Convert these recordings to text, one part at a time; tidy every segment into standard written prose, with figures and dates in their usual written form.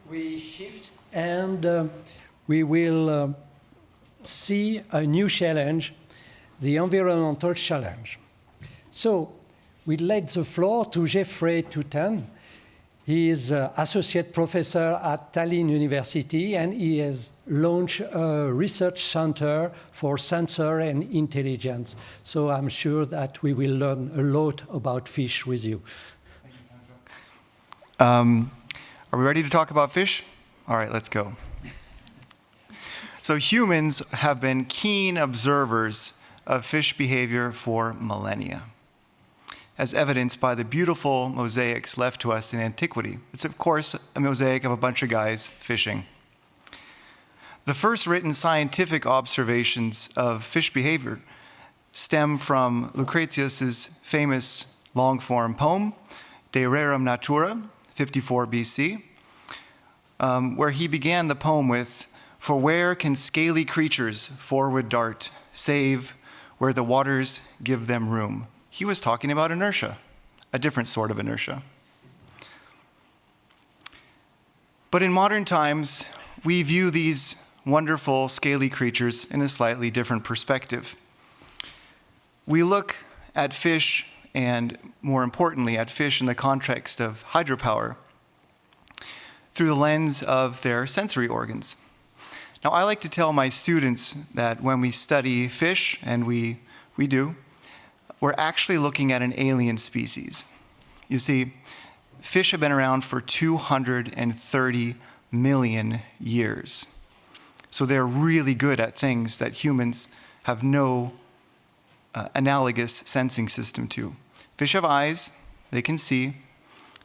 we shift and we will see a new challenge, the environmental challenge. So we let the floor to Jeffrey Tuhtan. He is associate professor at Tallinn University, and he has launched a research center for sensor and intelligence. So I'm sure that we will learn a lot about fish with you. Thank you, Sandro. Are we ready to talk about fish? All right, let's go. So humans have been keen observers of fish behavior for millennia, as evidenced by the beautiful mosaics left to us in antiquity. It's, of course, a mosaic of a bunch of guys fishing. The first written scientific observations of fish behavior stem from Lucretius's famous long-form poem, De Rerum Natura, 54 BC, where he began the poem with, "For where can scaly creatures forward dart, save where the waters give them room?" He was talking about inertia, a different sort of inertia. But in modern times, we view these wonderful scaly creatures in a slightly different perspective. We look at fish, and more importantly, at fish in the context of hydropower, through the lens of their sensory organs. Now, I like to tell my students that when we study fish, and we do, we're actually looking at an alien species. You see, fish have been around for 230 million years. So they're really good at things that humans have no analogous sensing system to. Fish have eyes, they can see.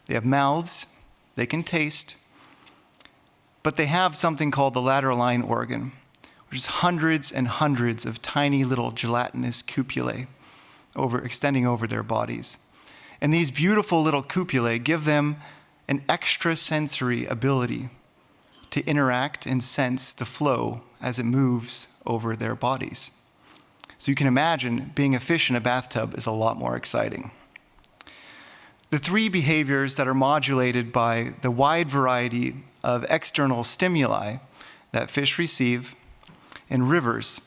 They have mouths, they can taste. But they have something called the lateral line organ, which is hundreds and hundreds of tiny little gelatinous cupullae extending over their bodies. And these beautiful little cupullae give them an extrasensory ability to interact and sense the flow as it moves over their bodies. So you can imagine being a fish in a bathtub is a lot more exciting. The three behaviors that are modulated by the wide variety of external stimuli that fish receive in rivers,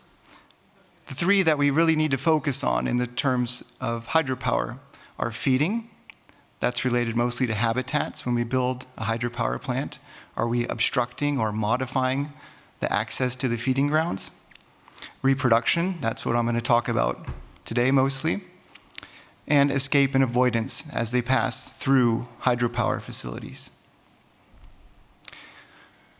the three that we really need to focus on in the terms of hydropower are feeding. That's related mostly to habitats. When we build a hydropower plant, are we obstructing or modifying the access to the feeding grounds? Reproduction, that's what I'm going to talk about today mostly. And escape and avoidance as they pass through hydropower facilities.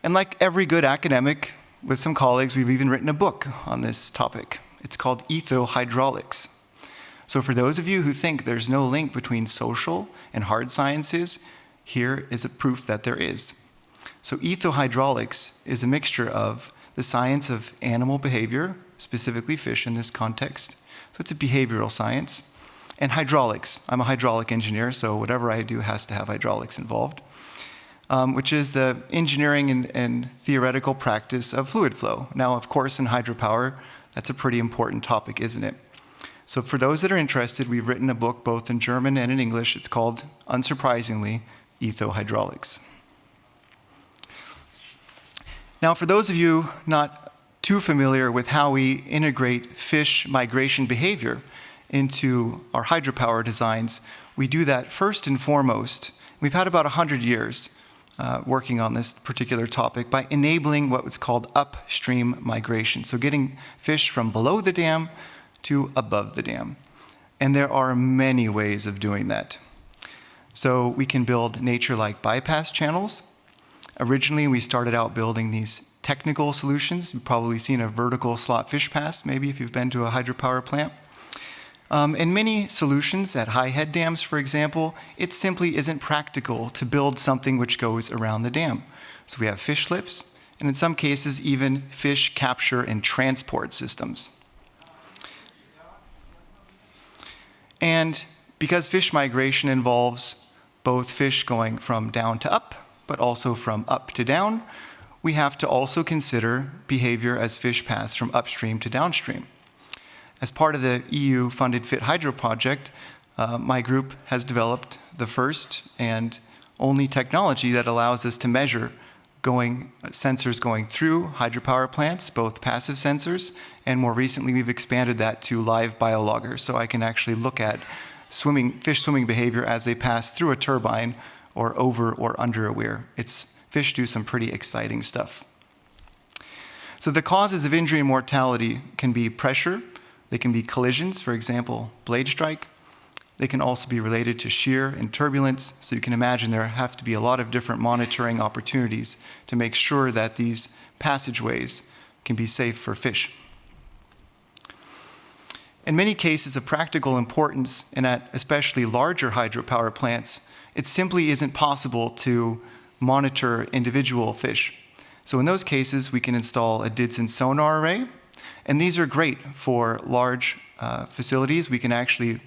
And like every good academic, with some colleagues, we've even written a book on this topic. It's called Ethohydraulics. So for those of you who think there's no link between social and hard sciences, here is a proof that there is. So ethohydraulics is a mixture of the science of animal behavior, specifically fish in this context. So it's a behavioral science. And hydraulics. I'm a hydraulic engineer, so whatever I do has to have hydraulics involved, which is the engineering and theoretical practice of fluid flow. Now, of course, in hydropower, that's a pretty important topic, isn't it? So for those that are interested, we've written a book both in German and in English. It's called, unsurprisingly, Ethohydraulics. Now, for those of you not too familiar with how we integrate fish migration behavior into our hydropower designs, we do that first and foremost. We've had about 100 years working on this particular topic by enabling what was called upstream migration. So getting fish from below the dam to above the dam. And there are many ways of doing that. So we can build nature-like bypass channels. Originally, we started out building these technical solutions. You've probably seen a vertical slot fish pass, maybe if you've been to a hydropower plant. In many solutions at high head dams, for example, it simply isn't practical to build something which goes around the dam. So we have fish slips, and in some cases, even fish capture and transport systems. And because fish migration involves both fish going from down to up, but also from up to down, we have to also consider behavior as fish pass from upstream to downstream. As part of the EU-funded Fit Hydro project, my group has developed the first and only technology that allows us to measure sensors going through hydropower plants, both passive sensors, and more recently we've expanded that to live biologgers, so I can actually look at fish swimming behavior as they pass through a turbine or over or under a weir. Fish do some pretty exciting stuff. So the causes of injury and mortality can be pressure, they can be collisions, for example, blade strike. They can also be related to shear and turbulence, so you can imagine there have to be a lot of different monitoring opportunities to make sure that these passageways can be safe for fish. In many cases of practical importance, and at especially larger hydropower plants, it simply isn't possible to monitor individual fish. So in those cases, we can install a DIDSN sonar array, and these are great for large facilities. We can actually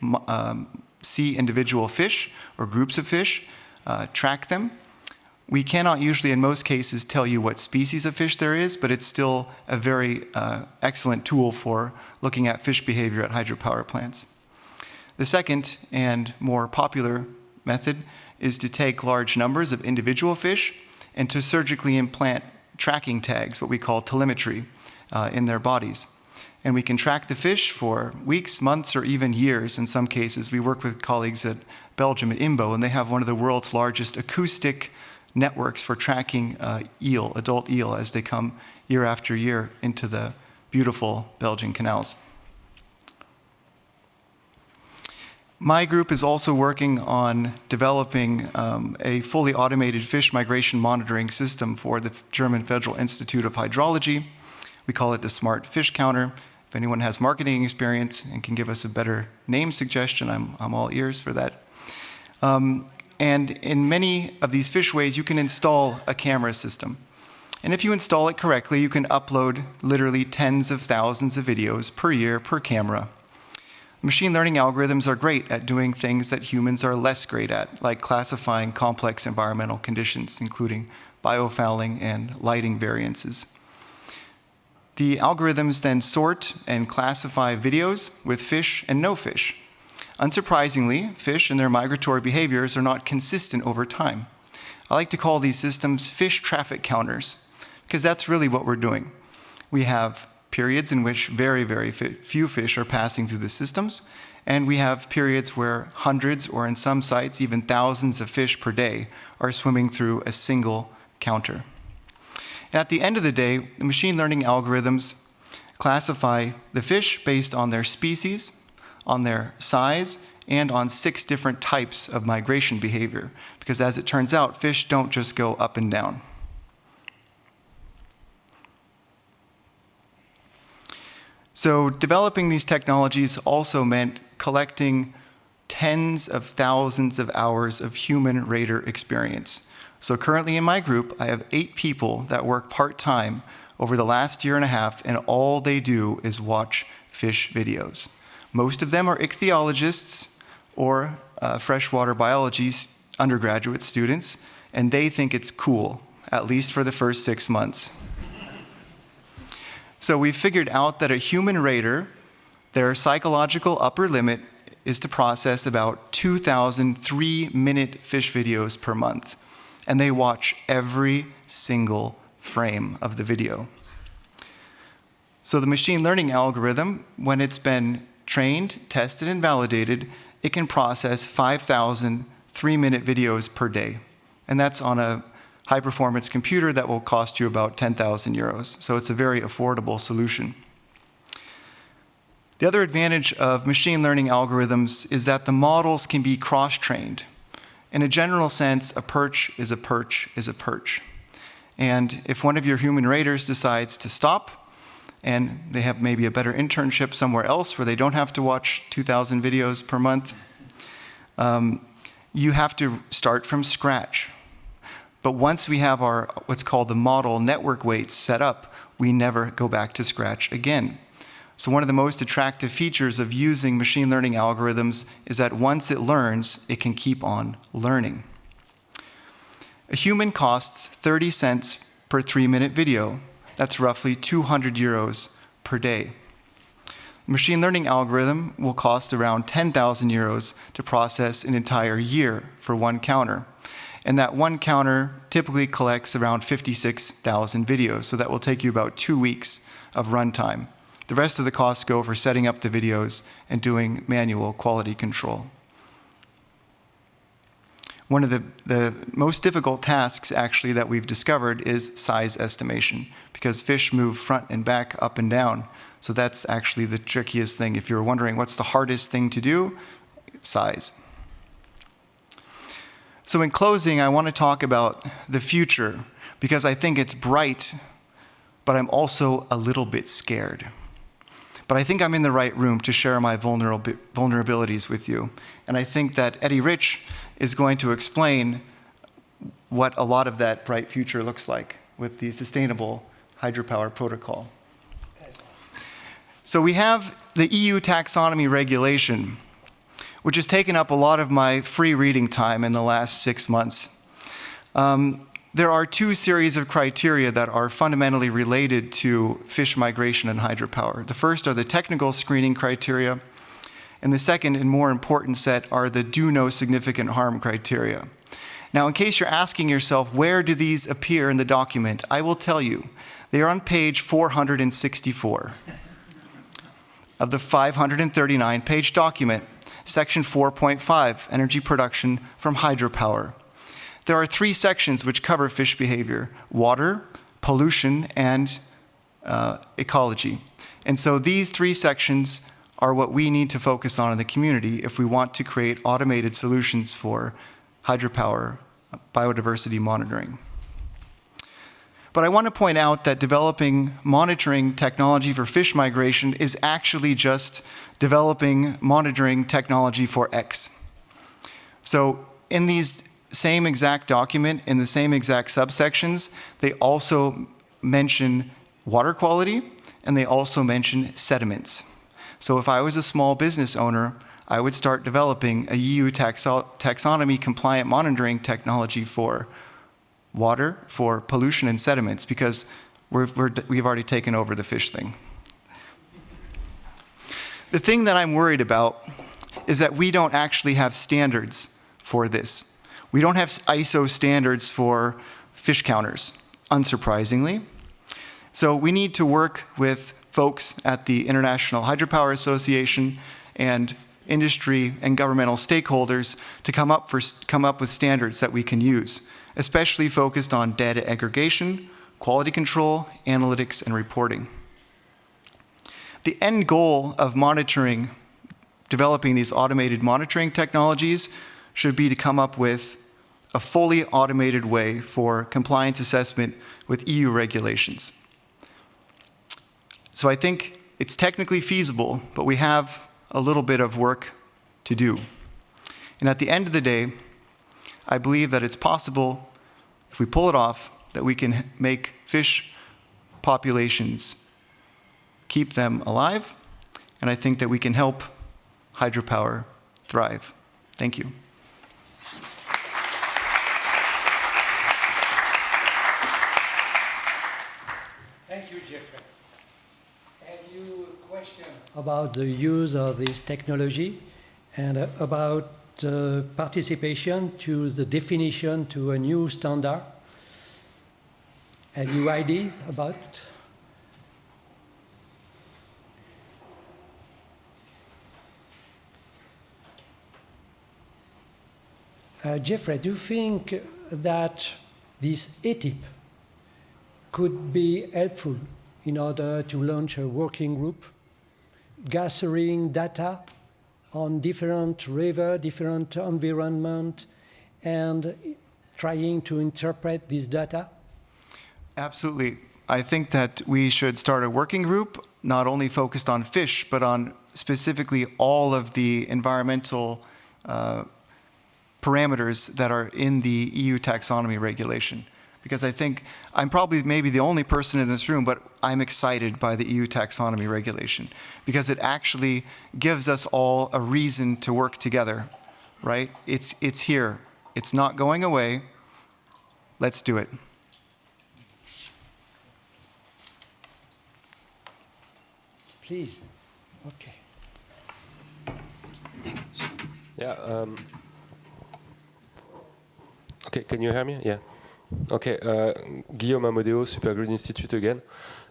see individual fish or groups of fish, track them. We cannot usually, in most cases, tell you what species of fish there is, but it's still a very excellent tool for looking at fish behavior at hydropower plants. The second and more popular method is to take large numbers of individual fish and to surgically implant tracking tags, what we call telemetry, in their bodies. And we can track the fish for weeks, months, or even years in some cases. We work with colleagues at Belgium at IMBO, and they have one of the world's largest acoustic networks for tracking adult eel, as they come year after year into the beautiful Belgian canals. My group is also working on developing a fully automated fish migration monitoring system for the German Federal Institute of Hydrology. We call it the Smart Fish Counter. If anyone has marketing experience and can give us a better name suggestion, I'm all ears for that. And in many of these fishways, you can install a camera system. And if you install it correctly, you can upload literally tens of thousands of videos per year per camera. Machine learning algorithms are great at doing things that humans are less great at, like classifying complex environmental conditions, including biofouling and lighting variances. The algorithms then sort and classify videos with fish and no fish. Unsurprisingly, fish and their migratory behaviors are not consistent over time. I like to call these systems fish traffic counters, because that's really what we're doing. We have periods in which very, very few fish are passing through the systems, and we have periods where hundreds, or in some sites, even thousands of fish per day are swimming through a single counter. And at the end of the day, the machine learning algorithms classify the fish based on their species, on their size, and on 6 different types of migration behavior, because as it turns out, fish don't just go up and down. So developing these technologies also meant collecting tens of thousands of hours of human rater experience. So currently in my group, I have 8 people that work part-time over the last year and a half, and all they do is watch fish videos. Most of them are ichthyologists or freshwater biology undergraduate students, and they think it's cool, at least for the first 6 months. So we figured out that a human rater, their psychological upper limit is to process about 2,000 3-minute fish videos per month. And they watch every single frame of the video. So the machine learning algorithm, when it's been trained, tested, and validated, it can process 5,000 3-minute videos per day. And that's on a high-performance computer that will cost you about 10,000 euros. So it's a very affordable solution. The other advantage of machine learning algorithms is that the models can be cross-trained. In a general sense, a perch is a perch is a perch. And if one of your human raters decides to stop, and they have maybe a better internship somewhere else where they don't have to watch 2,000 videos per month, you have to start from scratch. But once we have our what's called the model network weights set up, we never go back to scratch again. So one of the most attractive features of using machine learning algorithms is that once it learns, it can keep on learning. A human costs 30 cents per 3-minute video. That's roughly 200 euros per day. A machine learning algorithm will cost around 10,000 euros to process an entire year for one counter. And that one counter typically collects around 56,000 videos, so that will take you about 2 weeks of runtime. The rest of the costs go for setting up the videos and doing manual quality control. One of the most difficult tasks, actually, that we've discovered is size estimation, because fish move front and back, up and down. So that's actually the trickiest thing. If you're wondering what's the hardest thing to do, size. So in closing, I want to talk about the future, because I think it's bright, but I'm also a little bit scared. But I think I'm in the right room to share my vulnerabilities with you. And I think that Eddie Rich is going to explain what a lot of that bright future looks like with the sustainable hydropower protocol. So we have the EU taxonomy regulation, which has taken up a lot of my free reading time in the last 6 months. There are 2 series of criteria that are fundamentally related to fish migration and hydropower. The first are the technical screening criteria, and the second and more important set are the do no significant harm criteria. Now, in case you're asking yourself, where do these appear in the document? I will tell you. They are on page 464 of the 539-page document, section 4.5, energy production from hydropower. There are 3 sections which cover fish behavior: water, pollution, and ecology. And so these 3 sections are what we need to focus on in the community if we want to create automated solutions for hydropower biodiversity monitoring. But I want to point out that developing monitoring technology for fish migration is actually just developing monitoring technology for X. So in these same exact document, in the same exact subsections, they also mention water quality, and they also mention sediments. So if I was a small business owner, I would start developing a EU taxonomy compliant monitoring technology for water, for pollution and sediments, because we've already taken over the fish thing. The thing that I'm worried about is that we don't actually have standards for this. We don't have ISO standards for fish counters, unsurprisingly. So we need to work with folks at the International Hydropower Association and industry and governmental stakeholders to come up with standards that we can use, especially focused on data aggregation, quality control, analytics, and reporting. The end goal of developing these automated monitoring technologies should be to come up with a fully automated way for compliance assessment with EU regulations. So I think it's technically feasible, but we have a little bit of work to do. And at the end of the day, I believe that it's possible, if we pull it off, that we can make fish populations, keep them alive, and I think that we can help hydropower thrive. Thank you. Thank you, Jeffrey. Have you a question about the use of this technology and about participation to the definition to a new standard? Have you idea about? Jeffrey, do you think that this ETIP could be helpful in order to launch a working group, gathering data on different river, different environment, and trying to interpret this data? Absolutely. I think that we should start a working group, not only focused on fish, but on specifically all of the environmental parameters that are in the EU taxonomy regulation. Because I think I'm probably maybe the only person in this room, but I'm excited by the EU taxonomy regulation because it actually gives us all a reason to work together, right? It's here. It's not going away. Let's do it. Please. Okay. Yeah. Okay, can you hear me? Yeah. Okay, Guillaume Amodeo, Supergrid Institute again.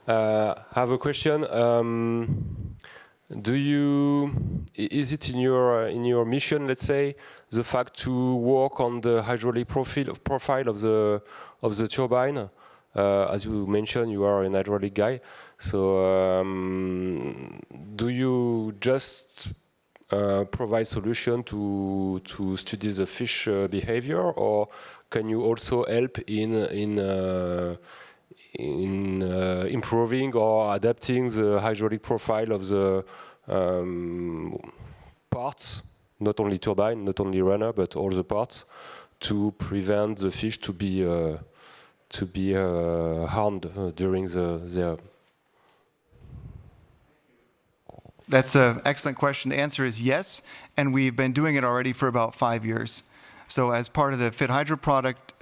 I have a question. Is it in your mission, let's say, the fact to work on the hydraulic profile of the turbine? As you mentioned, you are an hydraulic guy. So do you just provide solution to study the fish behavior, or can you also help in improving or adapting the hydraulic profile of the parts, not only turbine, not only runner, but all the parts, to prevent the fish to be harmed during their. That's an excellent question. The answer is yes, and we've been doing it already for about 5 years. So as part of the HYDRO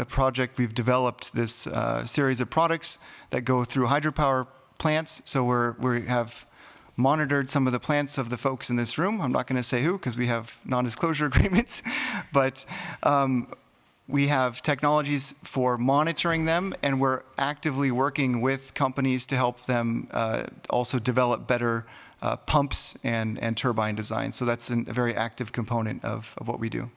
project, we've developed this series of products that go through hydropower plants. So we have monitored some of the plants of the folks in this room. I'm not going to say who, because we have non-disclosure agreements. But we have technologies for monitoring them, and we're actively working with companies to help them also develop better pumps and turbine design. So that's a very active component of what we do.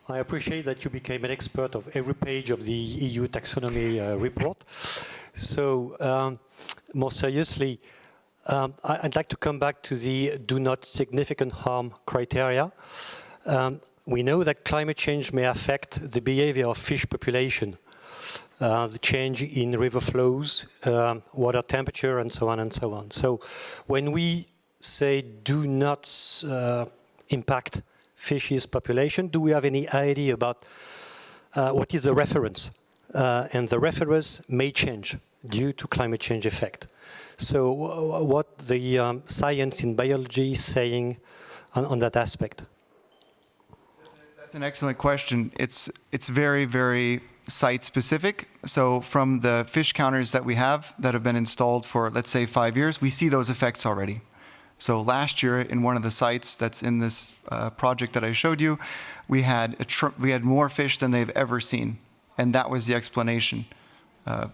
I appreciate that you became an expert of every page of the EU taxonomy report. So more seriously, I'd like to come back to the do not significant harm criteria. We know that climate change may affect the behavior of fish population, the change in river flows, water temperature, and so on and so on. So when we say do not impact fishes population, do we have any idea about what is the reference? And the reference may change due to climate change effect. So what the science in biology is saying on that aspect? That's an excellent question. It's very, very site-specific. So from the fish counters that we have that have been installed for, let's say, 5 years, we see those effects already. So last year, in one of the sites that's in this project that I showed you, we had more fish than they've ever seen, and that was the explanation: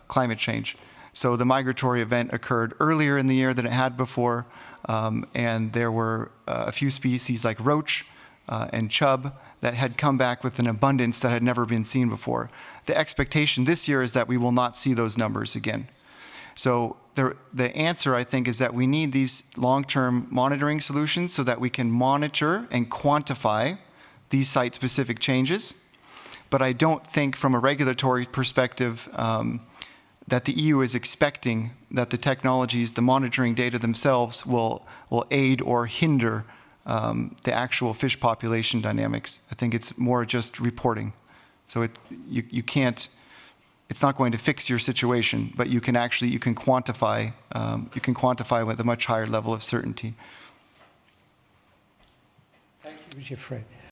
climate change. So the migratory event occurred earlier in the year than it had before, and there were a few species like roach and chub that had come back with an abundance that had never been seen before. The expectation this year is that we will not see those numbers again. So the answer, I think, is that we need these long-term monitoring solutions so that we can monitor and quantify these site-specific changes. But I don't think from a regulatory perspective that the EU is expecting that the technologies, the monitoring data themselves will aid or hinder the actual fish population dynamics. I think it's more just reporting. So you can't. It's not going to fix your situation, but you can quantify with a much higher level of certainty. Thank you, Geoffrey.